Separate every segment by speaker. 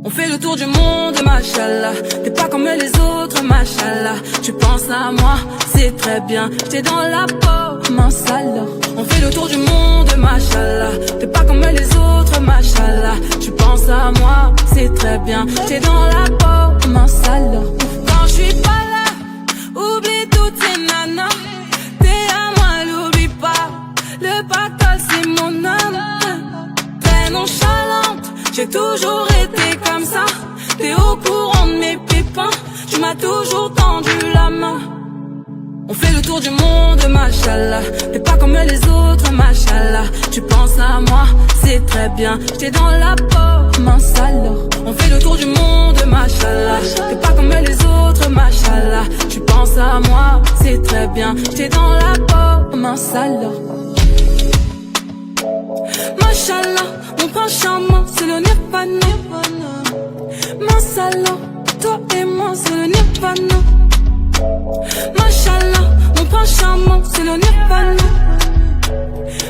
Speaker 1: On fait le tour du monde, machallah. T'es pas comme les autres, machallah. Tu penses à moi, c'est très bien. T'es dans la peau, mince alors. On fait le tour du monde, machallah. T'es pas comme les autres, machallah. Tu penses à moi, c'est très bien. T'es dans la peau, mince alors. Quand je suis pas là, oublie toutes ces nanas. T'es à moi, l'oublie pas. Le pactole, c'est mon âme. Très nonchalante, j'ai toujours été comme ça. T'es au courant de mes pépins. Tu m'as toujours tendu la main. On fait le tour du monde, machallah. T'es pas comme les autres, machallah. Tu penses à moi, c'est très bien. T'es dans la peau, mince alors. On fait le tour du monde, machallah. T'es pas comme les autres, machallah. Tu penses à moi, c'est très bien. T'es dans la peau, mince alors. Machallah, mon prince charmant, c'est le nirvana. Mince alors, toi et moi, c'est le nirvana. Machallah, mon prince charmant, c'est le nirvana.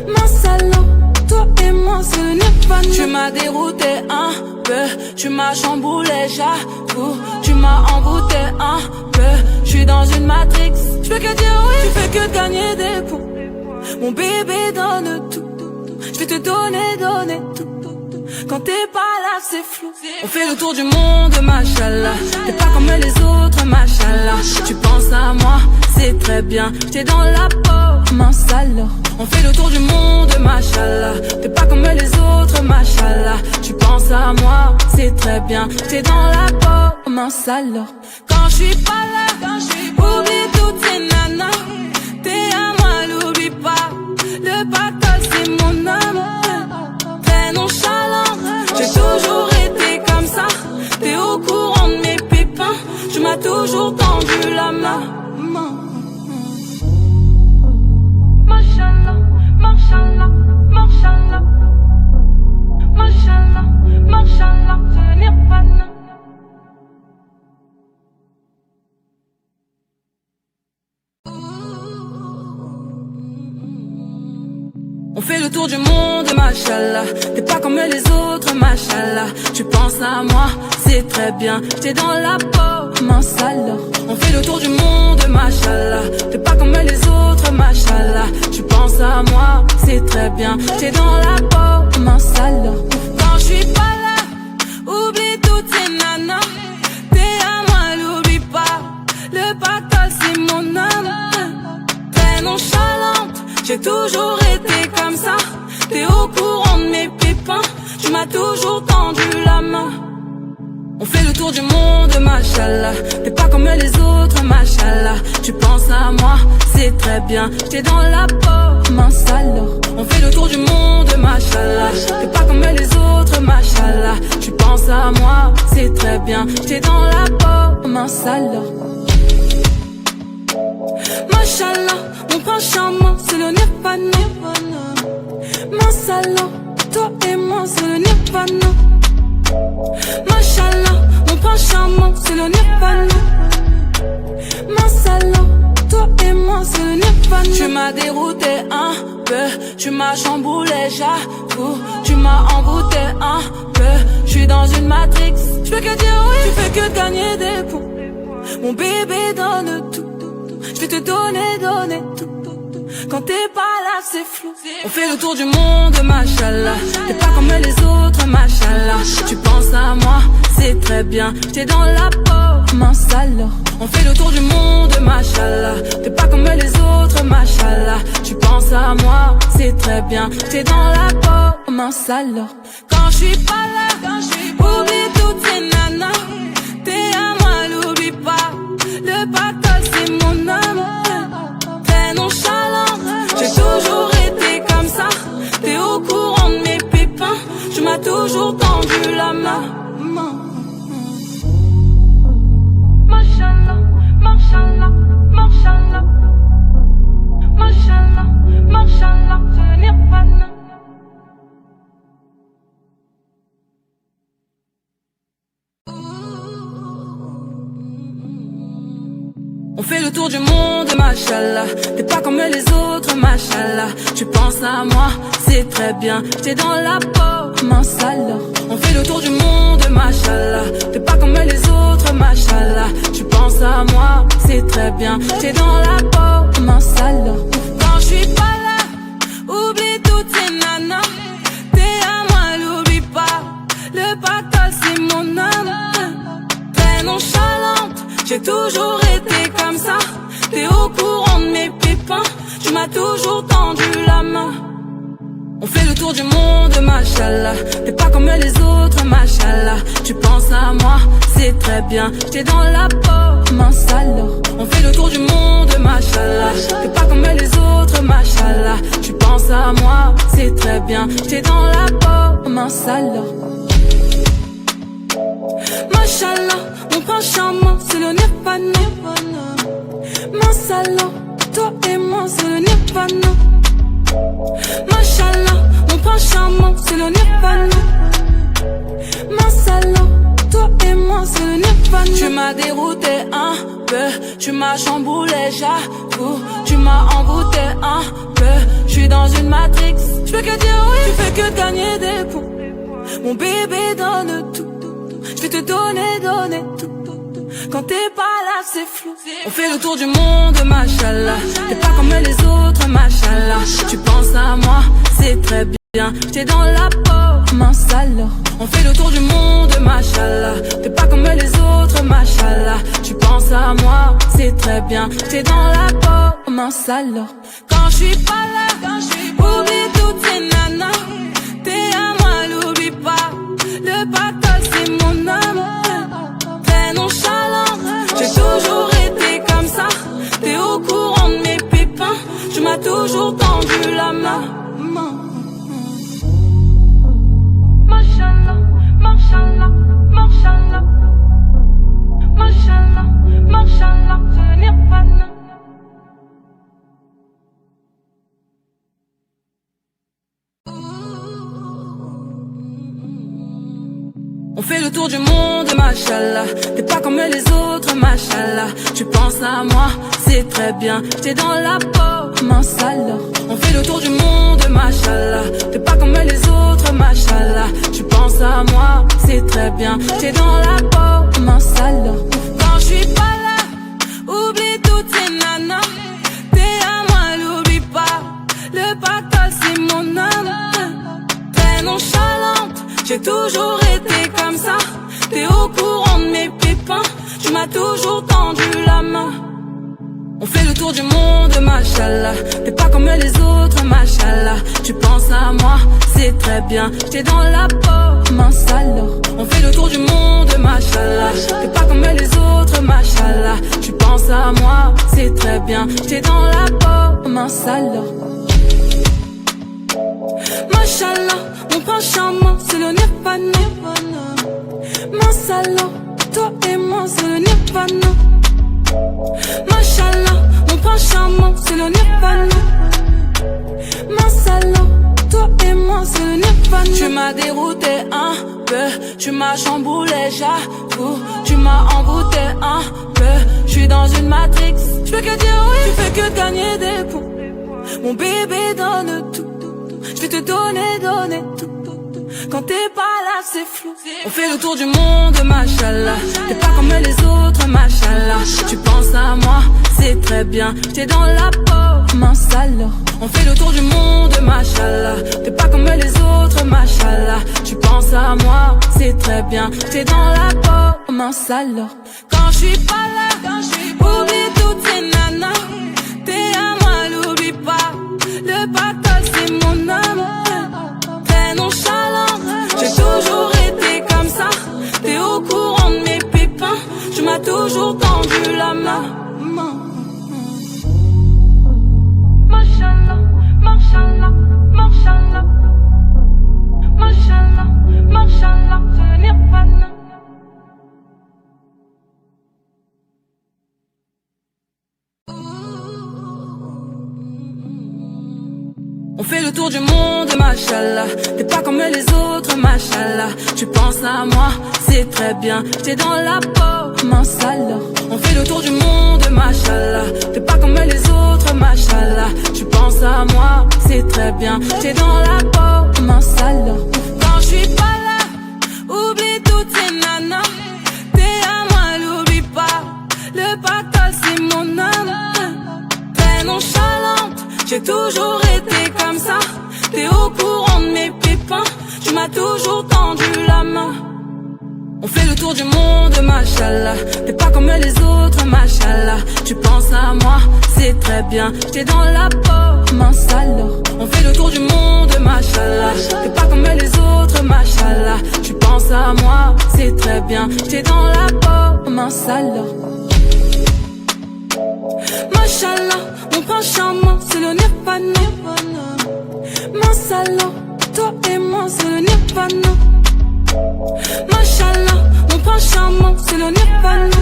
Speaker 1: Mince alors, toi et moi, c'est le nirvana. Tu m'as dérouté un peu, tu m'as chamboulé, j'avoue. Tu m'as envoûté un peu, je suis dans une matrix. Je fais que dire oui, tu fais que gagner des points. Mon bébé donne tout. Je vais te donner tout. Quand t'es pas là, c'est flou. On fait le tour du monde, machallah. T'es pas comme les autres, machallah. Tu penses à moi, c'est très bien. T'es dans la peau, mince alors. On fait le tour du monde, machallah. T'es pas comme les autres, machallah. Tu penses à moi, c'est très bien. T'es dans la peau, mince alors. Quand je suis pas là, oublie toutes ces nanas. T'es à moi, l'oublie pas. Le pactole, c'est mon âme. Très nonchalante, j'ai toujours été comme ça. T'es au courant de mes pépins. Tu m'as toujours tendu la main. Machallah, machallah, machallah. Machallah, machallah, je n'ai pas de nom. On fait le tour du monde, machallah. T'es pas comme les autres, machallah. Tu penses à moi, c'est très bien. T'es dans la peau, mince alors. On fait le tour du monde, machallah. T'es pas comme les autres, machallah. Tu penses à moi, c'est très bien. T'es dans la peau, mince alors. Quand je suis pas là, oublie toutes ces nanas. T'es à moi, l'oublie pas. Le pactole, c'est mon âme. Très nonchalante, j'ai toujours été comme ça. T'es au courant de mes pépins. Tu m'as toujours tendu la main. On fait le tour du monde, machallah. T'es pas comme les autres, machallah. Tu penses à moi, c'est très bien. T'es dans la peau, mince alors. On fait le tour du monde, machallah. T'es pas comme les autres, machallah. Tu penses à moi, c'est très bien. T'es dans la peau, mince alors. Machallah, mon prince charmant, c'est le nirvana. Mince alors, toi et moi, c'est le nirvana. Machallah, mon prince charmant, c'est le nirvana. Mince alors, toi et moi, c'est le nirvana. Tu m'as dérouté un peu, tu m'as chamboulé, j'avoue. Tu m'as envoûté un peu, je suis dans une matrix. Je fais que dire oui, tu fais que gagner des points. Mon bébé donne tout. Je vais te donner tout. Quand t'es pas là, c'est flou. On fait le tour du monde, machallah. T'es pas comme les autres, machallah. Tu penses à moi, c'est très bien. T'es dans la peau, mince alors. On fait le tour du monde, machallah. T'es pas comme les autres, machallah. Tu penses à moi, c'est très bien. T'es dans la peau, mince alors. Quand je suis pas là, oublie toutes ces nanas. T'es à moi, l'oublie pas. Le pactole, c'est mon âme. Très nonchalante, j'ai toujours été comme ça. T'es au courant de mes pépins. Tu m'as toujours tendu la main. Machallah, machallah, machallah. Machallah, machallah, je n'ai pas de nom. On fait le tour du monde, machallah. T'es pas comme les autres, machallah. Tu penses à moi, c'est très bien. T'es dans la peau, mince alors. On fait le tour du monde, machallah. T'es pas comme les autres, machallah. Tu penses à moi, c'est très bien. T'es dans la peau, mince alors. Quand je suis pas là, oublie toutes ces nanas. T'es à moi, l'oublie pas. Le pactole c'est mon âme. Très nonchalante, j'ai toujours été comme ça. T'es au courant de mes pépins. Tu m'as toujours tendu la main. On fait le tour du monde, machallah. T'es pas comme les autres, machallah. Tu penses à moi, c'est très bien. T'es dans la peau, mince alors. On fait le tour du monde, machallah. T'es pas comme les autres, machallah. Tu penses à moi, c'est très bien. T'es dans la peau, mince alors. Machallah, mon prince charmant, c'est le nirvana. Mince alors, toi et moi, c'est le nirvana. Machallah, mon prince charmant, c'est le nirvana. Mince alors, toi et moi, c'est le nirvana. Tu m'as dérouté un peu, tu m'as chamboulé, j'avoue. Tu m'as envoûté un peu, je suis dans une matrix. Je peux que dire oui, tu fais que gagner des points. Mon bébé donne tout, je vais te donner tout. Quand t'es pas là, c'est flou. On fait le tour du monde, machallah. T'es pas comme les autres, machallah. Tu penses à moi, c'est très bien. T'es dans la peau, mince alors. On fait le tour du monde, machallah. T'es pas comme les autres, machallah. Tu penses à moi, c'est très bien. T'es dans la peau, mince alors. Quand je suis pas là, oublie toutes ces nanas. T'es à moi, l'oublie pas. Le pactole c'est mon âme. J'ai toujours été comme ça. T'es au courant de mes pépins. Tu m'as toujours tendu la main. Machallah, machallah, machallah. Machallah, machallah, c'est le nirvana. On fait le tour du monde, machallah. T'es pas comme les autres, machallah. Tu penses à moi, c'est très bien. T'es dans la peau, mince alors. On fait le tour du monde, machallah. T'es pas comme les autres, machallah. Tu penses à moi, c'est très bien. T'es dans la peau, mince alors. Quand je suis pas là, oublie toutes ces nanas. T'es à moi, l'oublie pas. Le pactole c'est mon âme. Très nonchalante, j'ai toujours été comme ça. T'es au courant de mes pépins. Tu m'as toujours tendu la main. On fait le tour du monde, machallah. T'es pas comme les autres, machallah. Tu penses à moi, c'est très bien. T'es dans la peau, mince alors. On fait le tour du monde, machallah. T'es pas comme les autres, machallah. Tu penses à moi, c'est très bien. T'es dans la peau, mince alors. Machallah, mon prince charmant, c'est le nirvana. Mince alors, toi et moi, c'est le nirvana. Machallah, mon prince charmant, c'est le nirvana. Mince alors, toi et moi, c'est le nirvana. Tu m'as dérouté un peu, tu m'as chamboulé, j'avoue. Tu m'as envoûté un peu, je suis dans une matrix. Je peux que dire oui, tu fais que gagner des points. Mon bébé donne tout, je vais te donner tout. Quand t'es pas là, c'est flou. On fait le tour du monde, machallah. T'es pas comme les autres, machallah. Tu penses à moi, c'est très bien. T'es dans la peau, mince alors. On fait le tour du monde, machallah. T'es pas comme les autres, machallah. Tu penses à moi, c'est très bien. T'es dans la peau, mince alors. Quand je suis pas là, oublie toutes ces nanas. T'es à moi, l'oublie pas. Le pactole c'est mon âme. Très nonchalant, j'ai toujours été comme ça. T'es au courant de mes pépins. Tu m'as toujours tendu la main. Machallah, machallah, machallah. Machallah, machallah, c'est le nirvana. On fait le tour du monde, machallah. T'es pas comme les autres, machallah. Tu penses à moi, c'est très bien. T'es dans la peau, mince alors. On fait le tour du monde, machallah. T'es pas comme les autres, machallah. Tu penses à moi, c'est très bien. T'es dans la peau, mince alors. Quand je suis m'as toujours tendu la main. On fait le tour du monde, machallah. T'es pas comme les autres, machallah. Tu penses à moi, c'est très bien. T'es dans la peau, mince alors. On fait le tour du monde, machallah. T'es pas comme les autres, machallah. Tu penses à moi, c'est très bien. T'es dans la peau, mince alors. Machallah, mon prince charmant, c'est le nirvana. Mince alors, toi et moi, c'est le nirvana. Machallah, mon prince charmant, c'est le nirvana.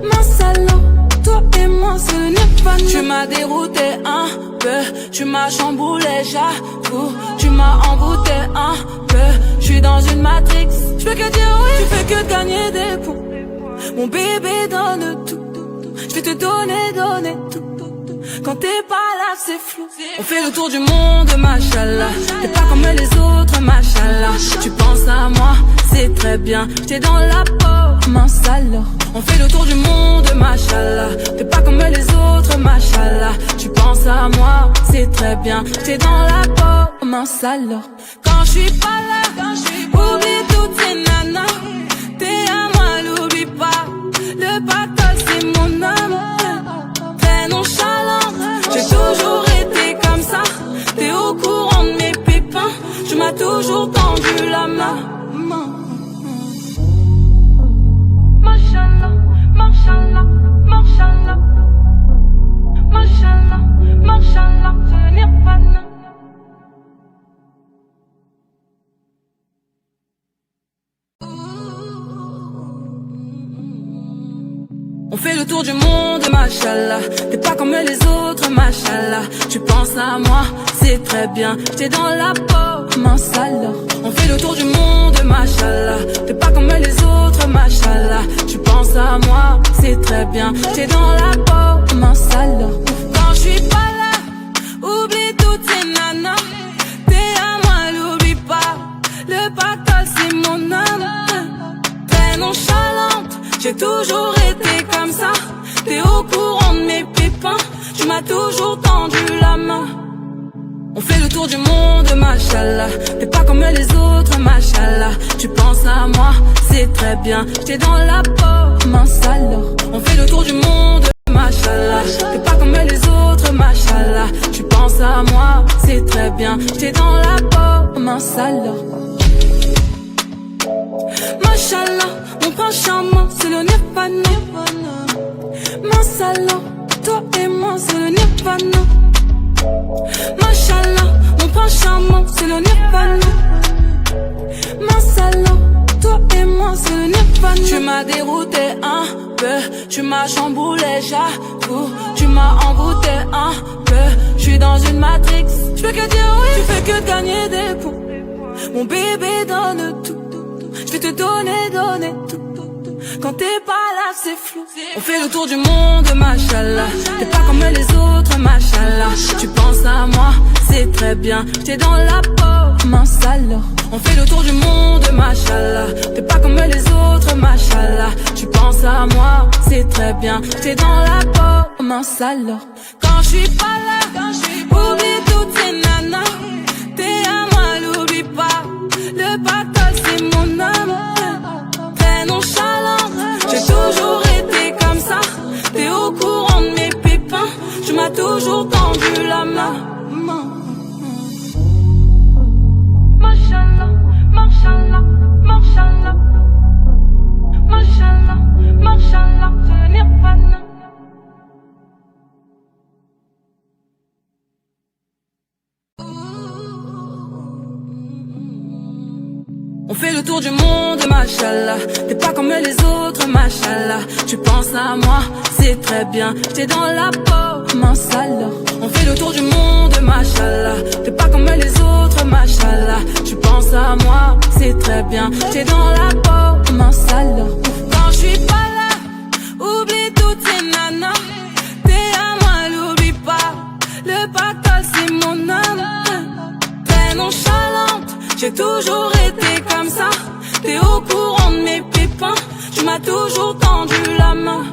Speaker 1: Mince alors, toi et moi, c'est le nirvana. Tu m'as dérouté un peu, tu m'as chamboulé, j'avoue. Tu m'as envoûté un peu, je suis dans une matrix. Je peux que dire oui, tu fais que gagner des points. Mon bébé donne tout, je vais te donner tout. Quand t'es pas là, c'est flou. On fait le tour du monde, machallah. T'es pas comme les autres, machallah. Tu penses à moi, c'est très bien. T'es dans la peau, mince alors. On fait le tour du monde, machallah. T'es pas comme les autres, machallah. Tu penses à moi, c'est très bien. T'es dans la peau, mince alors. Quand je suis pas là, oublie toutes ces nanas. T'es à moi, l'oublie pas. Le bataille, c'est mon âme. Très nonchalante, j'ai toujours été comme ça. T'es au courant de mes pépins. Tu m'as toujours tendu la main. Machallah, machallah, machallah. Machallah, machallah, c'est le nirvana. On fait le tour du monde, machallah. T'es pas comme les autres, machallah. Tu penses à moi, c'est très bien. T'es dans la peau, mince alors. On fait le tour du monde, machallah. T'es pas comme les autres, machallah. Tu penses à moi, c'est très bien. T'es dans la peau, mince alors. Quand je suis pas là, oublie toutes ces nanas. T'es à moi, l'oublie pas. Le pactole, c'est mon âme. Très nonchalante, j'ai toujours été comme ça. T'es au courant de mes pépins. Tu m'as toujours tendu la main. On fait le tour du monde, machallah. T'es pas comme les autres, machallah. Tu penses à moi, c'est très bien. T'es dans la peau, mince alors. On fait le tour du monde, machallah. T'es pas comme les autres, machallah. Tu penses à moi, c'est très bien. T'es dans la peau, mince alors. Machallah, mon prince charmant, c'est le nirvana. Mince alors, toi et moi, c'est le nirvana. Machallah, mon prince charmant, c'est le nirvana. Mince alors, toi et moi, c'est le nirvana. Tu m'as dérouté un peu, tu m'as chamboulé, j'avoue. Tu m'as envoûté un peu, je suis dans une matrix. Je peux que dire oui, tu fais que gagner des points. Mon bébé donne tout, je vais te donner tout. Quand t'es pas là, c'est flou. On fait le tour du monde, machallah. T'es pas comme les autres, machallah. Tu penses à moi, c'est très bien. T'es dans la peau, mince alors. On fait le tour du monde, machallah. T'es pas comme les autres, machallah. Tu penses à moi, c'est très bien. T'es dans la peau, mince alors. Quand je suis pas là, oublie toutes ces nanas. T'es à moi, l'oublie pas. Le pactole, c'est mon âme. Très nonchalante, j'ai toujours été comme ça. T'es au courant de mes pépins. Tu m'as toujours tendu la main. Machallah, machallah, machallah. Machallah, machallah, c'est le nirvana. On fait le tour du monde, machallah. T'es pas comme les autres, machallah. Tu penses à moi, c'est très bien. T'es dans la peau, mince alors. On fait le tour du monde, machallah. T'es pas comme les autres, machallah. Tu penses à moi, c'est très bien. T'es dans la peau, mince alors. Quand je suis pas là, oublie toutes ces nanas. T'es à moi, l'oublie pas. Le pactole, c'est mon âme. Très nonchalante, j'ai toujours été comme ça. T'es au courant de mes pépins. Tu m'as toujours tendu la main.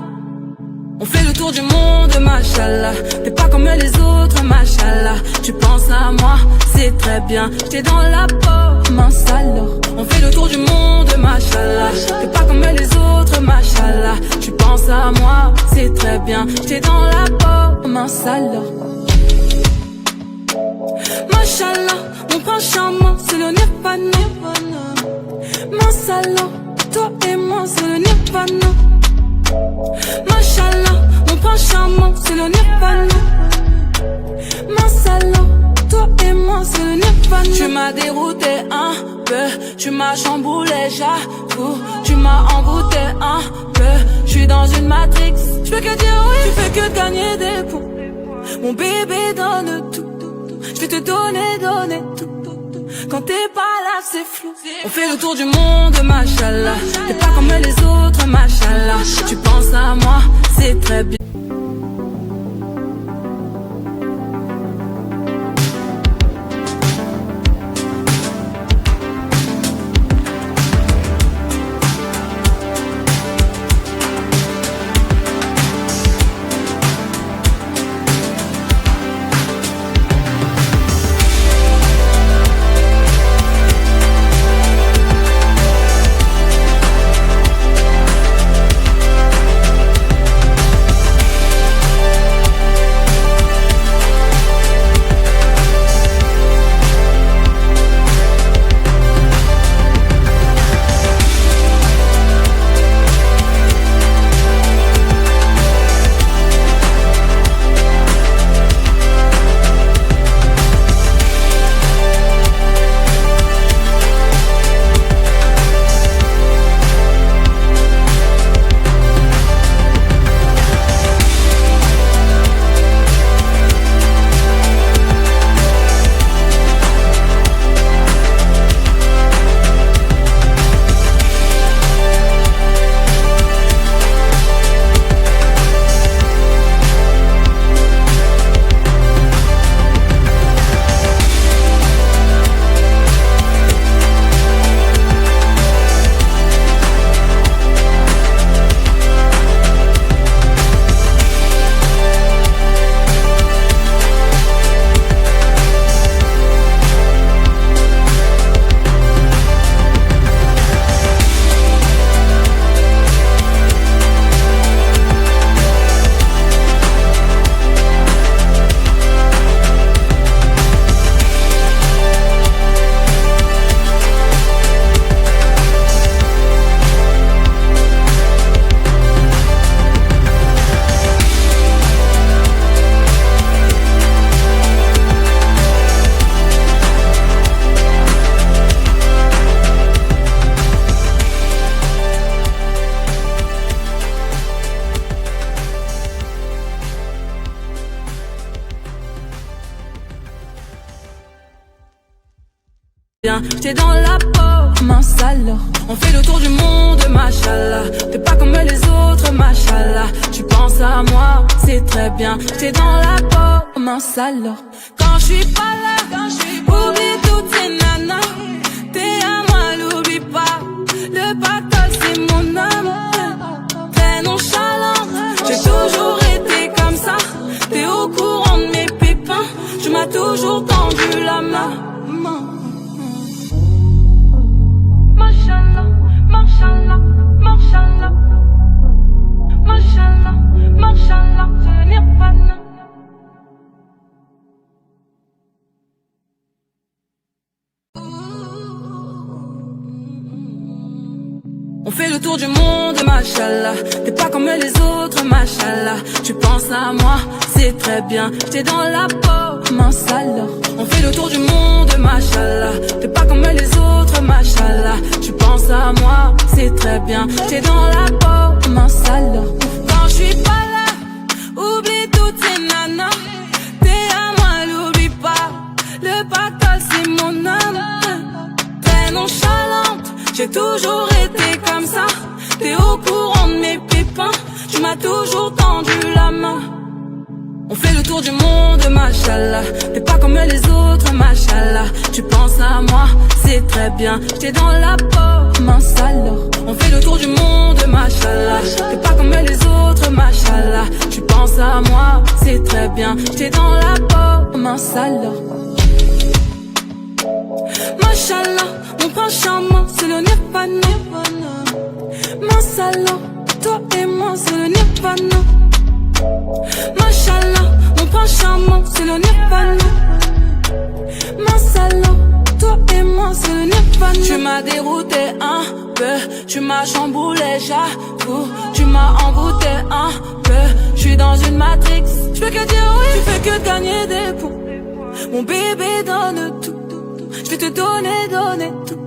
Speaker 1: On fait le tour du monde, machallah. T'es pas comme les autres, machallah. Tu penses à moi, c'est très bien. T'es dans la peau, mince alors. On fait le tour du monde, machallah. T'es pas comme les autres, machallah. Tu penses à moi, c'est très bien. T'es dans la peau, mince alors. Machallah, mon prince charmant, c'est le nirvana. Mince alors, toi et moi, c'est le nirvana. Machallah, mon prince charmant, c'est le nirvana. Mince alors, toi et moi, c'est le nirvana. Tu m'as dérouté un peu, tu m'as chamboulé, j'avoue. Tu m'as envoûté un peu, je suis dans une matrix. Je fais que dire oui, tu fais que gagner des points. Mon bébé donne tout, je vais te donner tout. Quand t'es pas là, c'est flou. On fait le tour du monde, machallah. T'es pas comme les autres, machallah. Tu penses à moi, c'est très bien. T'es dans la peau, mince alors. On fait le tour du monde, machallah. T'es pas comme les autres, machallah. Tu penses à moi, c'est très bien. T'es dans la peau, mince alors. Quand je suis pas là, oublie toutes ces nanas. T'es à moi, l'oublie pas. Le pactole, c'est mon âme. Très nonchalante, j'ai toujours été comme ça. T'es au courant de mes pépins. Tu m'as toujours tendu la main. Mashallah, mashallah, mashallah, mashallah, mashallah, je n'ai pas de... On fait le tour du monde, machallah. T'es pas comme les autres, machallah. Tu penses à moi, c'est très bien. T'es dans la peau, mince alors. On fait le tour du monde, machallah. T'es pas comme les autres, machallah. Tu penses à moi, c'est très bien. T'es dans la peau, mince alors. Quand je suis pas là, oublie toutes ces nanas. T'es à moi, l'oublie pas. Le pactole, c'est mon âme. Très nonchalante, j'ai toujours été comme ça. T'es au courant de mes pépins. Tu m'as toujours tendu la main. On fait le tour du monde, machallah. T'es pas comme les autres, machallah. Tu penses à moi, c'est très bien. T'es dans la peau, mince alors. On fait le tour du monde, machallah. T'es pas comme les autres, machallah. Tu penses à moi, c'est très bien. T'es dans la peau, mince alors. Machallah, mon prince charmant, c'est le nirvana. Mashallah, toi et moi, c'est le nirvana. Machallah, mon prince charmant, c'est le nirvana. Mashallah, toi et moi, c'est le nirvana. Tu m'as dérouté un peu, tu m'as chamboulé, j'avoue. Tu m'as envoûté un peu, je suis dans une matrix. Je fais que dire oui, tu fais que gagner des points. Mon bébé donne tout, je vais te donner tout.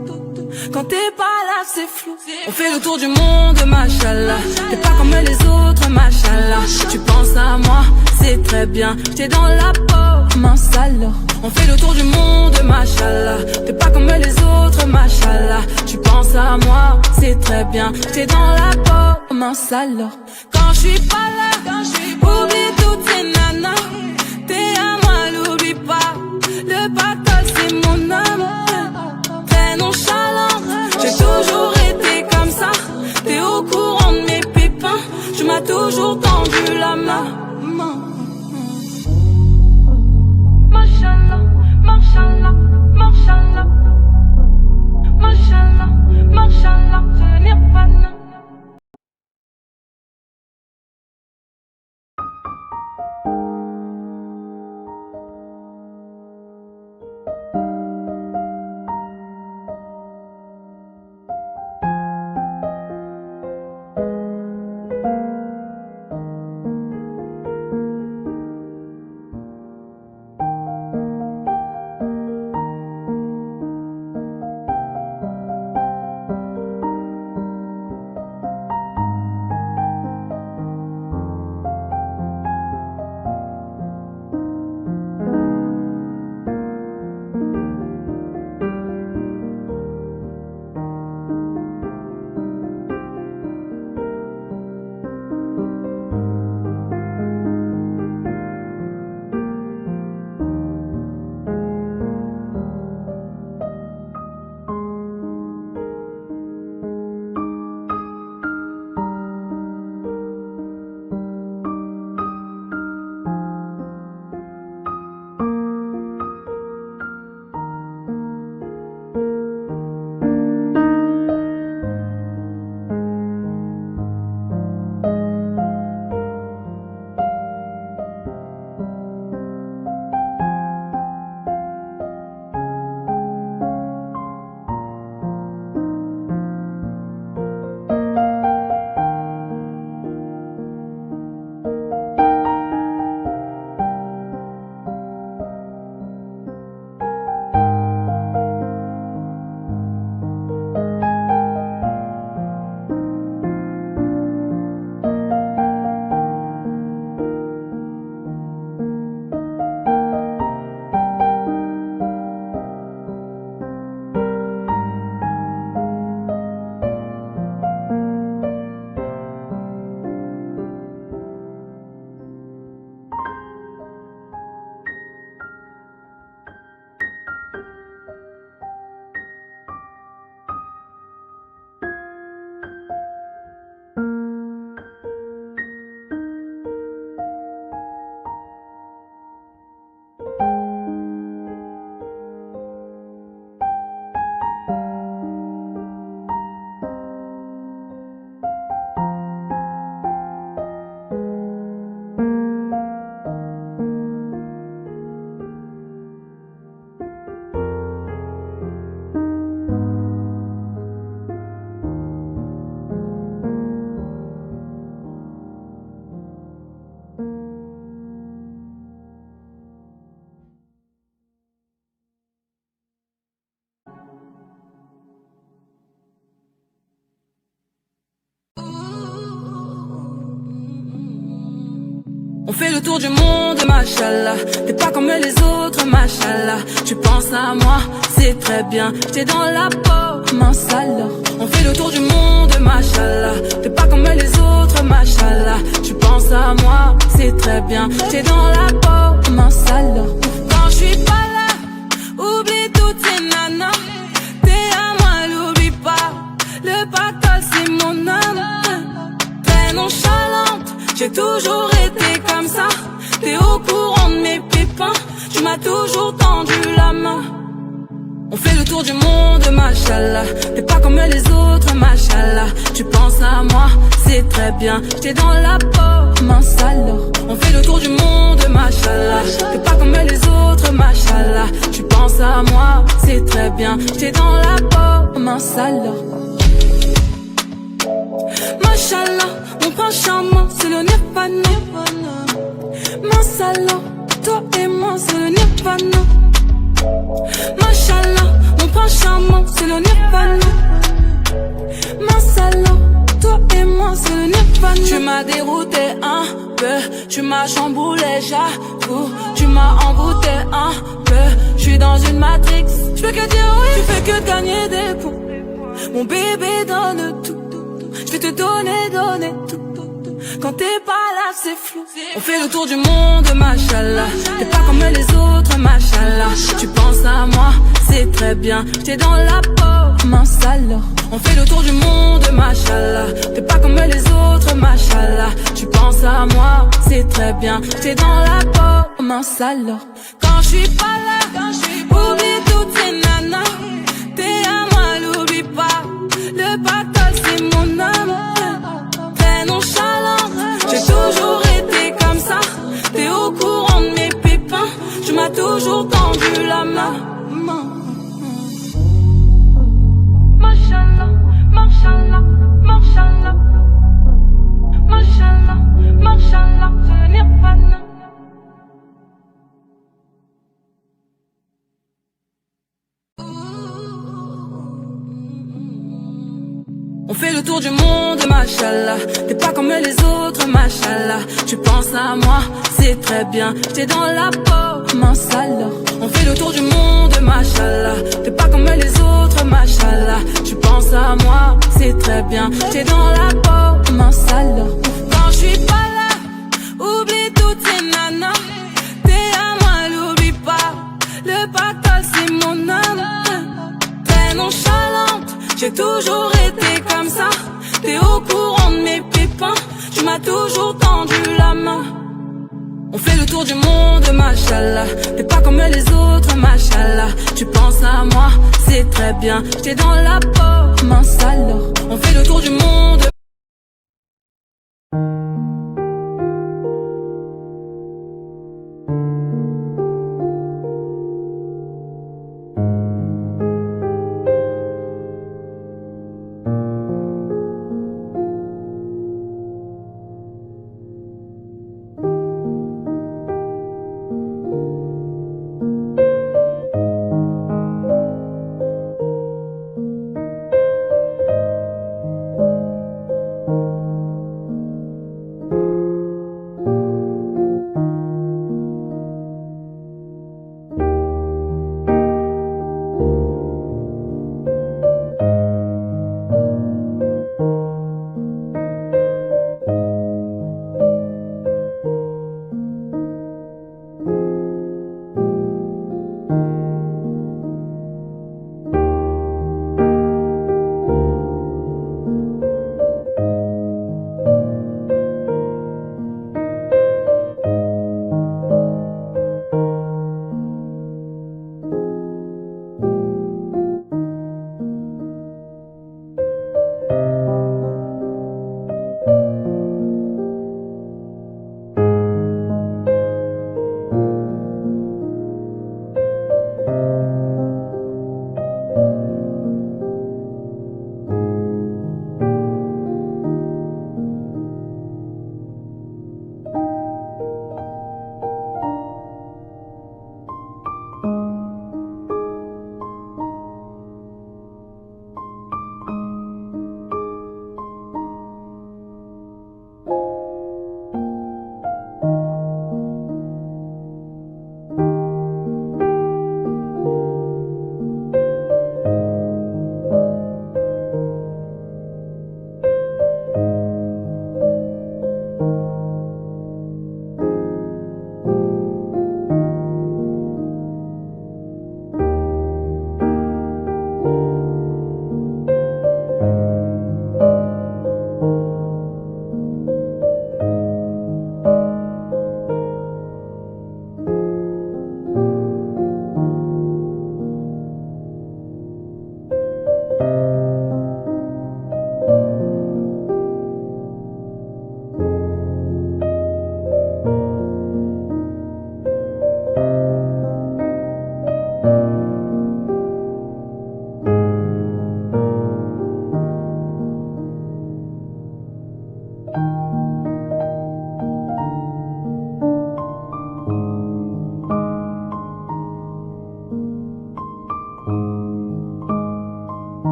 Speaker 1: Quand t'es pas là, c'est flou. On fait le tour du monde, machallah. T'es pas comme les autres, machallah. Tu penses à moi, c'est très bien. J'étais dans la peau, mince alors. On fait le tour du monde, machallah. T'es pas comme les autres, machallah. Tu penses à moi, c'est très bien. J'étais dans la peau, mince alors. Quand je suis pas là, oublie toutes ces nanas. T'es à moi, l'oublie pas. Le pactole, c'est mon âme. Très nonchalant, j'ai toujours été comme ça. T'es au courant de mes pépins. Tu m'as toujours tendu la main. Mashallah, mashallah, mashallah. Mashallah, mashallah, je n'ai pas de... On fait le tour du monde, machallah. T'es pas comme les autres, machallah. Tu penses à moi, c'est très bien. J'étais dans la peau, mince alors. On fait le tour du monde, machallah. T'es pas comme les autres, machallah. Tu penses à moi, c'est très bien. J'étais dans la peau, mince alors. Quand je suis pas là, oublie toutes ces nanas. T'es à moi, l'oublie pas. Le pactole, c'est mon âme. Très nonchalante, j'ai toujours été comme ça. T'es au courant de mes pépins. Tu m'as toujours tendu la main. On fait le tour du monde, machallah. T'es pas comme les autres, machallah. Tu penses à moi, c'est très bien. J'étais dans la peau, mince alors. On fait le tour du monde, machallah. T'es pas comme les autres, machallah. Tu penses à moi, c'est très bien. J'étais dans la peau, mince alors. Machallah, mon prince charmant, c'est le nirvana. Mince alors, toi et moi, c'est le nirvana. Machallah, mon prince charmant, c'est le nirvana. Mince alors, toi et moi, c'est le nirvana. Tu m'as dérouté un peu, tu m'as chamboulé, j'avoue. Tu m'as envoûté un peu, je suis dans une matrix. Je fais que dire oui, tu fais que gagner des points. Mon bébé donne tout, je vais te donner tout. Quand t'es pas là, c'est flou. On fait le tour du monde, machallah. T'es pas comme les autres, machallah. Tu penses à moi, c'est très bien. J'étais dans la peau, mince alors. On fait le tour du monde, machallah. T'es pas comme les autres, machallah. Tu penses à moi, c'est très bien. J'étais dans la peau, mince alors. Quand je suis pas là, oublie toutes ces nanas. T'es à moi, l'oublie pas. Le battle, c'est mon âme. Très nonchalante, j'ai toujours été comme ça. T'es au courant de mes pépins. Tu m'as toujours tendu la main. Mashallah, mashallah, mashallah. Mashallah, mashallah, je n'ai pas de... On fait le tour du monde, machallah. T'es pas comme les autres, machallah. Tu penses à moi, c'est très bien. J'étais dans la peau, mince alors. On fait le tour du monde, machallah. T'es pas comme les autres, machallah. Tu penses à moi, c'est très bien. J'étais dans la peau, mince alors. Quand je suis pas là, oublie toutes ces nanas. T'es à moi, l'oublie pas. Le battle, c'est mon âme. Très nonchalante, j'ai toujours été comme ça. T'es au courant de mes pépins. Tu m'as toujours tendu la main. On fait le tour du monde, machallah. T'es pas comme les autres, machallah. Tu penses à moi, c'est très bien. J'étais dans la peau, mince alors. On fait le tour du monde.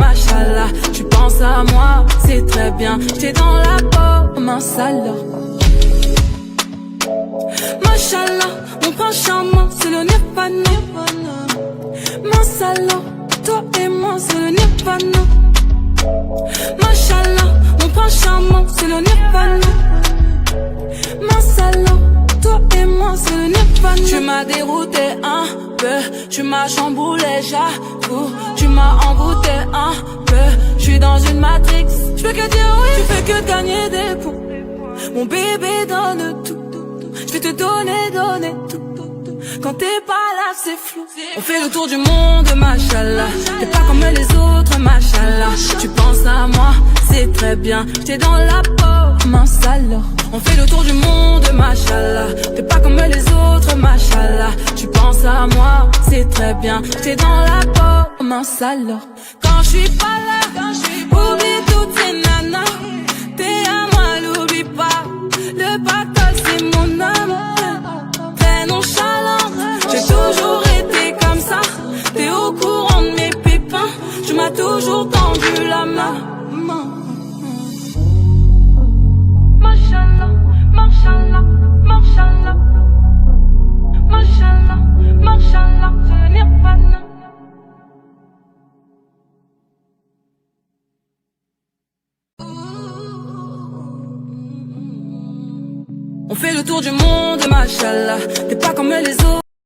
Speaker 1: machallah. Tu penses à moi, c'est très bien. T'es dans la peau, mince alors. Machallah, mon prince charmant, c'est le nirvana. Mince alors, toi et moi, c'est le nirvana. Machallah, mon prince charmant, c'est le nirvana. Mince alors, toi et moi, c'est le nirvana. Tu m'as dérouté un peu, tu m'as chamboulé, j'avoue. Tu m'as envoûté un peu, je suis dans une matrix. Je peux que dire oui, tu fais que gagner des points. Mon bébé donne tout, je vais te donner tout. Quand t'es pas là, c'est flou. On fait le tour du monde, machallah. T'es pas comme les autres, machallah. Tu penses à moi, c'est très bien. T'es dans la peau, mince alors. On fait le tour du monde, machallah. T'es pas comme les autres, machallah. Tu penses à moi, c'est très bien. T'es dans la peau, mince alors. Quand je suis pas là, oublie toutes ces nanas. T'es à moi, l'oublie pas. Le bateau, c'est mon âme. Très nonchalant, j'ai toujours été comme ça. T'es au courant de mes pépins. Tu m'as toujours tendu la main. Machallah, machallah, machallah. Machallah, machallah, je n'ai pas de... On fait le tour du monde, machallah. T'es pas comme les autres.